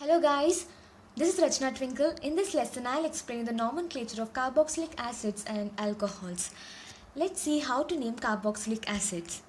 Hello guys, this is Rachna Twinkle. In this lesson, I'll explain the nomenclature of carboxylic acids and alcohols. Let's see how to name carboxylic acids.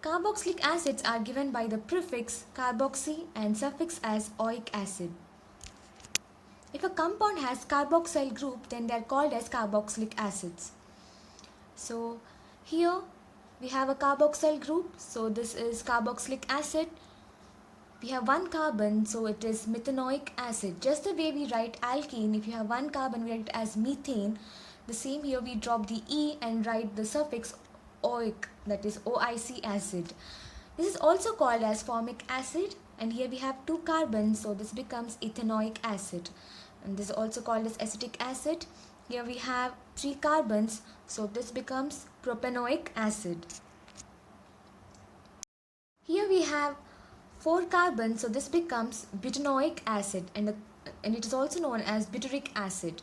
Carboxylic acids are given by the prefix carboxy and suffix as oic acid. If a compound has carboxyl group, then they are called as carboxylic acids. So here we have a carboxyl group, so this is carboxylic acid. We have one carbon, so it is methanoic acid. Just the way we write alkene, if you have one carbon, we write it as methane. The same here, we drop the E and write the suffix oic, that is OIC acid. This is also called as formic acid, and here we have two carbons, so this becomes ethanoic acid. And this is also called as acetic acid. Here we have three carbons, so this becomes propanoic acid. Here we have four carbons, so this becomes butanoic acid, and it is also known as butyric acid.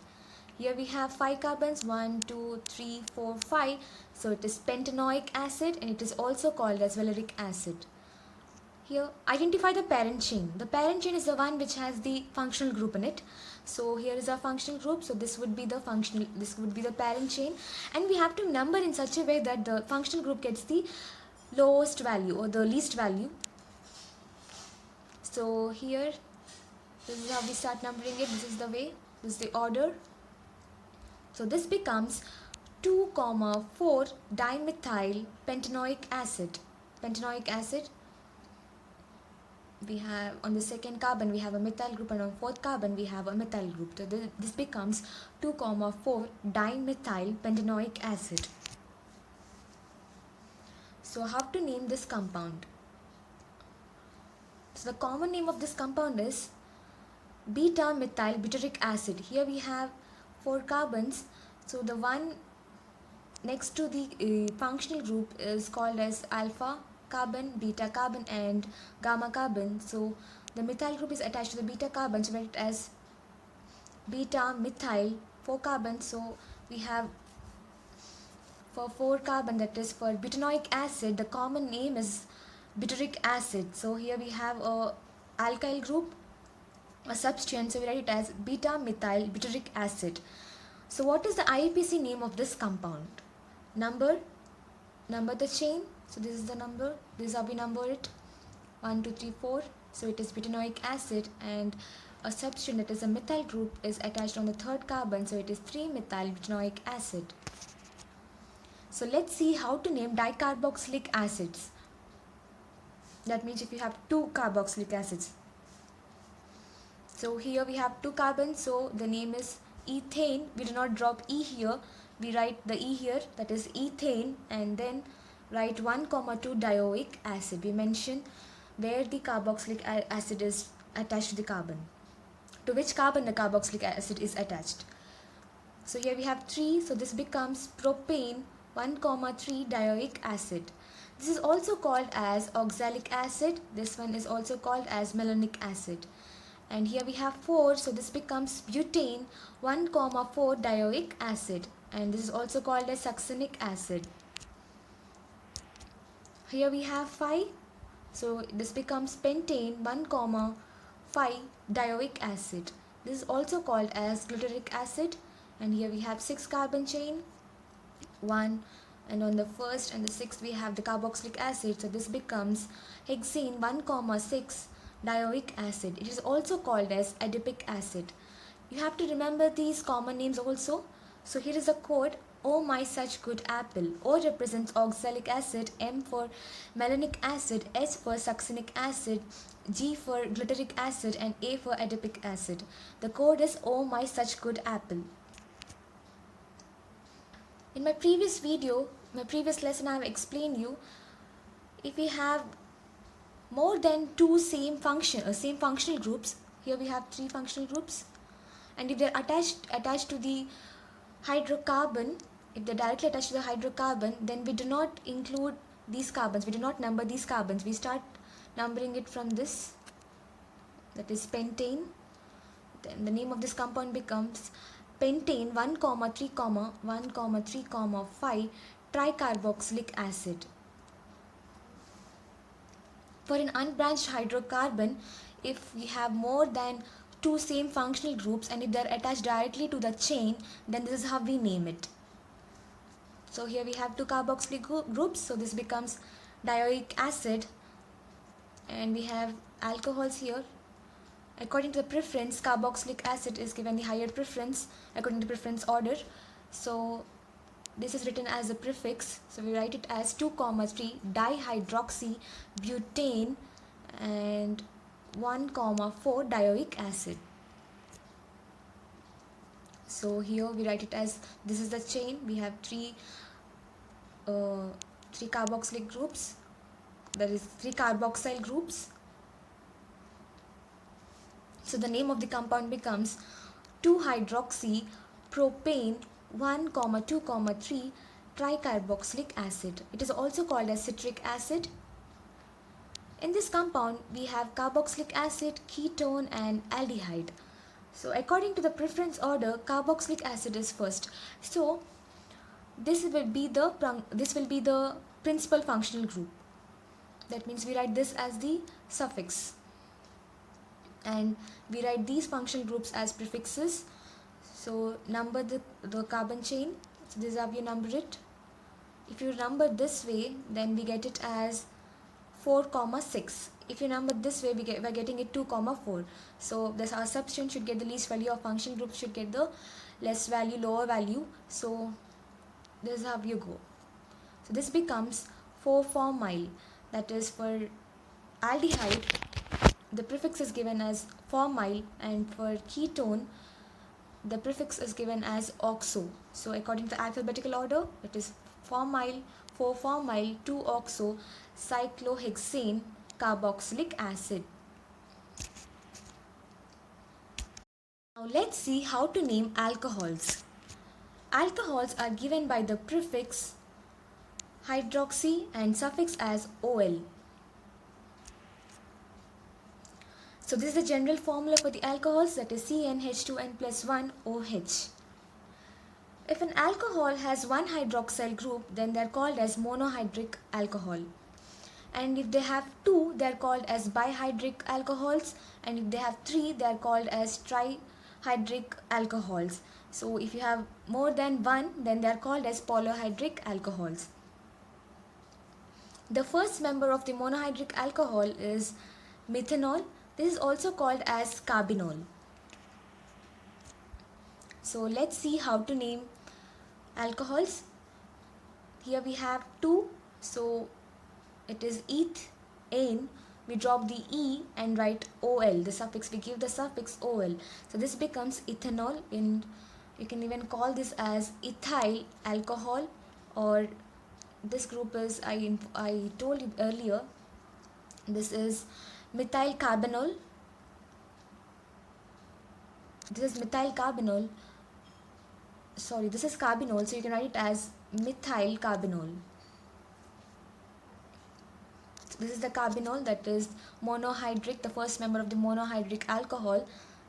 Here we have five carbons, 1, 2, 3, 4, 5, so it is pentanoic acid, and it is also called as valeric acid. Here, identify the parent chain. The parent chain is the one which has the functional group in it. So here is our functional group, so this would be the parent chain, and we have to number in such a way that the functional group gets the lowest value or the least value. So here, this is how we start numbering it. This is the way, this is the order. So this becomes 2, 4 dimethyl pentanoic acid. Pentanoic acid. We have on the second carbon we have a methyl group, and on fourth carbon we have a methyl group. So this becomes 2, 4 dimethyl pentanoic acid. So how to name this compound? So the common name of this compound is beta-methyl butyric acid. Here we have four carbons, so the one next to the functional group is called as alpha carbon, beta carbon and gamma carbon. So the methyl group is attached to the beta carbon, so we write it as beta-methyl, 4 carbons. So we have for 4 carbon, that is for butanoic acid, the common name is butyric acid. So here we have a alkyl group, a substituent, so we write it as beta-methyl butyric acid. So what is the IUPAC name of this compound? Number the chain. So this is the number, this is how we number it, 1, 2, 3, 4. So it is butanoic acid, and a substituent, that is a methyl group, is attached on the third carbon, so it is 3-methyl butanoic acid. So let's see how to name dicarboxylic acids. That means if you have two carboxylic acids. So here we have two carbons, so the name is ethane. We do not drop E here, we write the E here, that is ethane, and then write 1, 2 dioic acid. We mention where the carboxylic acid is attached to the carbon, to which carbon the carboxylic acid is attached. So here we have 3, so this becomes propane 1, 3 dioic acid. This is also called as oxalic acid. This one is also called as malonic acid. And here we have 4, so this becomes butane 1, 4 dioic acid. And this is also called as succinic acid. Here we have 5, so this becomes pentane 1, 5 dioic acid. This is also called as glutaric acid. And here we have 6 carbon chain, 1, and on the first and the sixth we have the carboxylic acid, so this becomes hexane 1, 6 dioic acid. It is also called as adipic acid. You have to remember these common names also. So here is a code: O my such good apple. O represents oxalic acid, M for malonic acid, S for succinic acid, G for glutaric acid, and A for adipic acid. The code is O my such good apple. In my previous lesson, I have explained you, if we have more than two same functional groups, here we have 3 functional groups, and if they are attached to the hydrocarbon, if they are directly attached to the hydrocarbon, then we do not include these carbons, we do not number these carbons, we start numbering it from this, that is pentane. Then the name of this compound becomes pentane 1, 3, 1, 3, 5 tricarboxylic acid. For an unbranched hydrocarbon, if we have more than two same functional groups and if they are attached directly to the chain, then this is how we name it. So here we have two carboxylic groups, so this becomes dioic acid, and we have alcohols here. According to the preference, carboxylic acid is given the higher preference according to preference order. So this is written as a prefix, so we write it as 2,3 dihydroxy butane and 1,4 dioic acid. So here we write it as, this is the chain, we have three carboxylic groups, that is 3 carboxyl groups. So the name of the compound becomes 2-hydroxy propane 1,2,3 tricarboxylic acid. It is also called as citric acid. In this compound we have carboxylic acid, ketone and aldehyde. So according to the preference order, carboxylic acid is first. So this will be the principal functional group. That means we write this as the suffix, and we write these functional groups as prefixes. So number the carbon chain. So this is how you number it. If you number this way, then we get it as 4,6. If you number this way, we're getting it 2,4. So this, our substance should get the least value, of functional group should get the less value, lower value. So this is how you go. So this becomes 4-formyl. That is, for aldehyde, the prefix is given as formyl, and for ketone, the prefix is given as oxo. So according to the alphabetical order, it is formyl, 4-formyl, 2-oxo cyclohexane carboxylic acid. Now let's see how to name alcohols. Alcohols are given by the prefix hydroxy and suffix as ol. So this is the general formula for the alcohols, that is CnH2n plus 1 OH. If an alcohol has one hydroxyl group, then they are called as monohydric alcohol. And if they have two, they are called as bihydric alcohols. And if they have three, they are called as trihydric alcohols. So if you have more than one, then they are called as polyhydric alcohols. The first member of the monohydric alcohol is methanol. This is also called as carbinol. So let's see how to name alcohols. Here we have two, so it is ethane. We drop the E and write OL, the suffix, we give the suffix OL. So this becomes ethanol, and you can even call this as ethyl alcohol, or this group is, I told you earlier, this is methyl carbinol. This is methyl carbinol. Sorry, this is carbinol, so you can write it as methyl carbinol. So this is the carbinol, that is monohydric, the first member of the monohydric alcohol.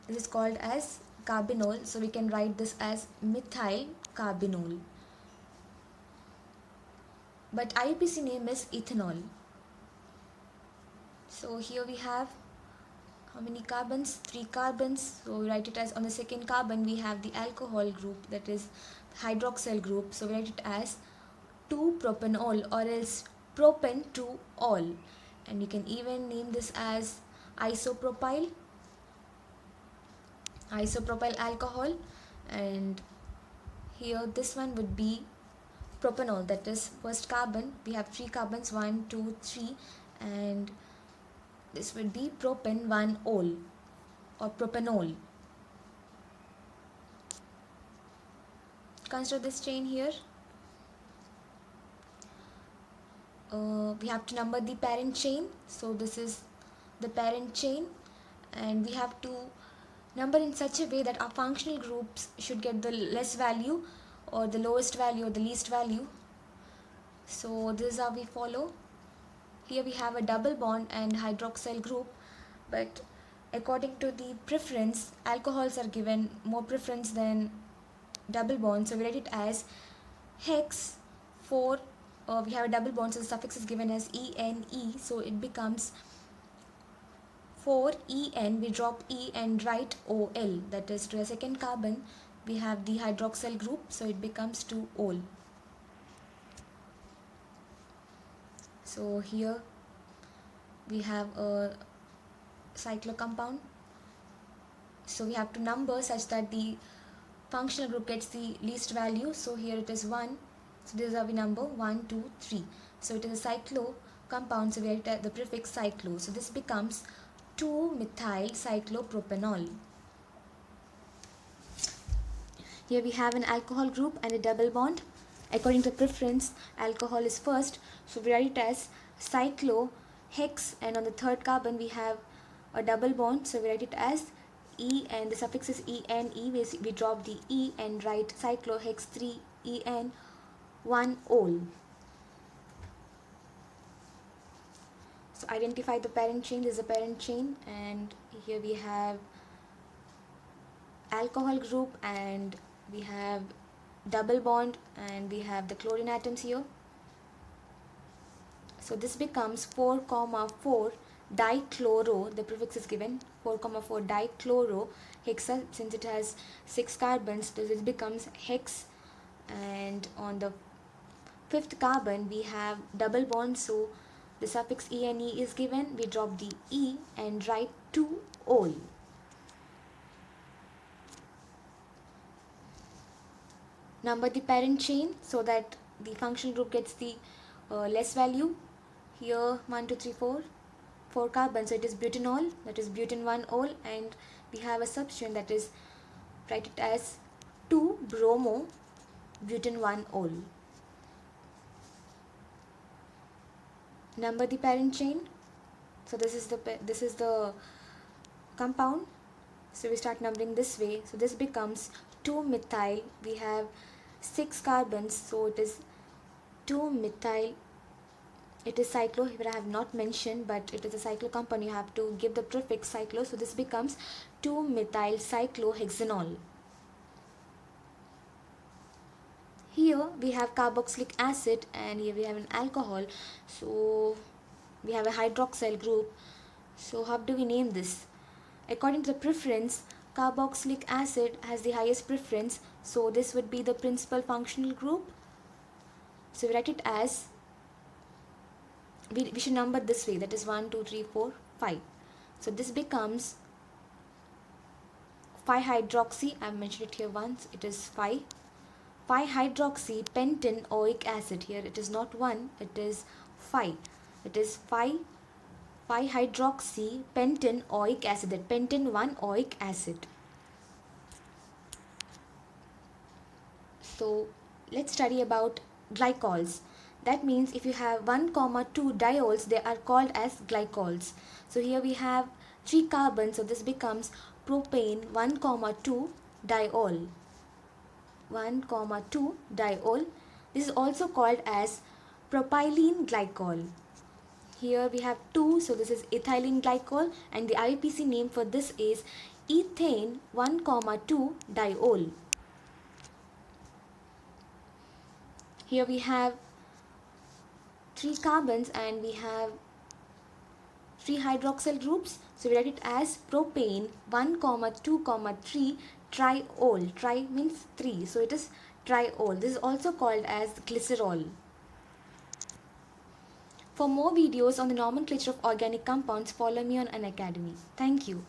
This is called as carbinol, so we can write this as methyl carbinol. But IUPAC name is ethanol. So here we have how many carbons? 3 carbons. So we write it as, on the second carbon we have the alcohol group, that is hydroxyl group. So we write it as 2-propanol, or else propan 2-ol. And you can even name this as isopropyl alcohol. And here this one would be propanol, that is first carbon. We have 3 carbons, 1, 2, 3, and this would be propan 1-ol or propanol. Consider this chain here. We have to number the parent chain. So this is the parent chain, and we have to number in such a way that our functional groups should get the less value, or the lowest value, or the least value. So this is how we follow. Here we have a double bond and hydroxyl group, but according to the preference, alcohols are given more preference than double bond. So we write it as hex 4. We have a double bond, so the suffix is given as ene, so it becomes 4 En, we drop E and write Ol. That is, to the second carbon we have the hydroxyl group, so it becomes 2-ol. So here we have a cyclo compound. So we have to number such that the functional group gets the least value. So here it is 1. So this is how we number 1, 2, 3. So it is a cyclo compound, so we write the prefix cyclo. So this becomes 2-methyl cyclopropanol. Here we have an alcohol group and a double bond. According to preference, alcohol is first, so we write it as cyclohex, and on the third carbon we have a double bond, so we write it as E, and the suffix is ENE. We drop the E and write cyclohex 3En 1-ol. So identify the parent chain. This is a parent chain, and here we have alcohol group, and we have double bond, and we have the chlorine atoms here. So this becomes 4,4 dichloro, the prefix is given 4,4 dichloro hexa, since it has 6 carbons, so this becomes hex. And on the fifth carbon we have double bond, so the suffix ene is given. We drop the E and write 2-ol. Number the parent chain so that the functional group gets the less value. Here 1, 2, 3, 4 carbons, so it is butanol, that is butan 1-ol, and we have a substituent, that is, write it as 2-bromo butan 1-ol. Number the parent chain. So this is the compound, so we start numbering this way. So this becomes 2-methyl. We have 6 carbons, so it is 2-methyl. It is cyclo, here I have not mentioned, but it is a cyclo compound. You have to give the prefix cyclo, so this becomes 2-methyl cyclohexanol. Here we have carboxylic acid, and here we have an alcohol, so we have a hydroxyl group. So how do we name this? According to the preference, carboxylic acid has the highest preference, so this would be the principal functional group. So we write it as, we should number this way, that is 1, 2, 3, 4, 5. So this becomes 5-hydroxy, I have mentioned it here once, it is 5-hydroxy pentanoic acid. Here it is not 1, it is 5. It is 5-hydroxy pentanoic acid, that pentan 1-oic acid. So let's study about glycols. That means if you have 1, 2 diols, they are called as glycols. So here we have 3 carbons, so this becomes propane 1, 2 diol. 1, 2 diol. This is also called as propylene glycol. Here we have 2, so this is ethylene glycol, and the IUPAC name for this is ethane 1, 2 diol. Here we have 3 carbons, and we have 3 hydroxyl groups, so we write it as propane 1, 2, 3 triol. Tri means 3, so it is triol. This is also called as glycerol. For more videos on the nomenclature of organic compounds, follow me on Unacademy. Thank you.